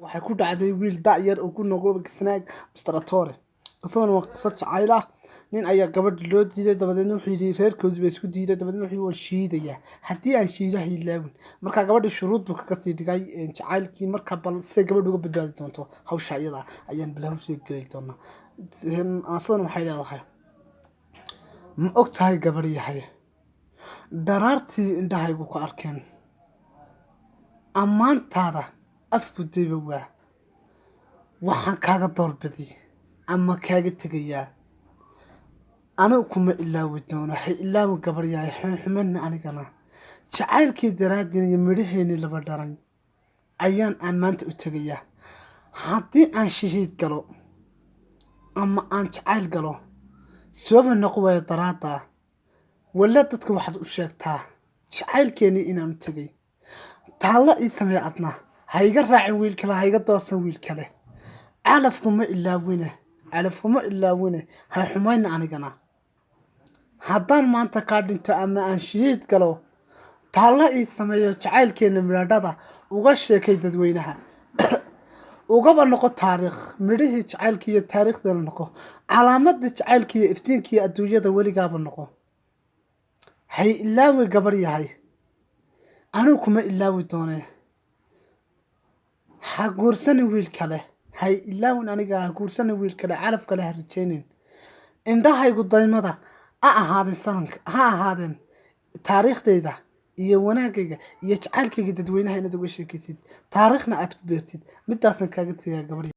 waxay ku dhacday wiil da'yar oo ku noqday Kisnaag Mustratore qisadan waa qisad jacayl ah nin ayaa gabadh loo diiday dabadeedna wuxuu yidhi reerkoodii bay isku diiday dabadeedna wuxuu waa shiidaya haddii aan shiido hiilaawin marka gabadhii shuruud buu kaga sii dhigay jacaylkii marka bal si gabadhu uga badbaadi doonto hawsha iyada ayaan bilaw sii gelay doonaa asan waxay leedahay ma og tahay gabadh yahay daraartii indhahaygu ku arkeen ammaantaada afgudayba waa waxaan kaaga doorbiday ama kaaga tegayaa anigu kuma ilaawi doono waxay ilaawi gabar yahay xumadna anigana jacaylkii daraadin iyo midhaheeni laba dharan ayaan maanta u tegayaa haddii aan shahiid galo ama aan jacayl galo sooba noqoy daraada wala dadka waxaad u sheegtaa jacaylkeeni inaan u tegay taalla ii samee adna hayga raacin wiil kale hayga doosan wiil kale calafkuma ilaawine hay xumayna anigana haddaan maanta kaa dhinto ama aan shahiid galo taalla ii sameeyo jacaylkeena midhadhada uga sheekay dadweynaha ugaba noqo taariikh midhihii jacaylkii iyo taariikhdeena noqo calaamadda jacaylkii iyo iftiinkii adduunyada weligaaba noqo hay ilaawi gabar yahay anigu kuma ilaawi doonee ha guursani wiil kale hay ilaawin aniga ha guursani wiil kale calaf kale ha rajaynin indhahaygu daymada ha ahaadeen taariikhdayda iyo wanaagayga iyo jacaylkayga dadweynaha inaad uga sheekaysid taariikhna aad ku beertid midaasan kaaga tagaya gabadh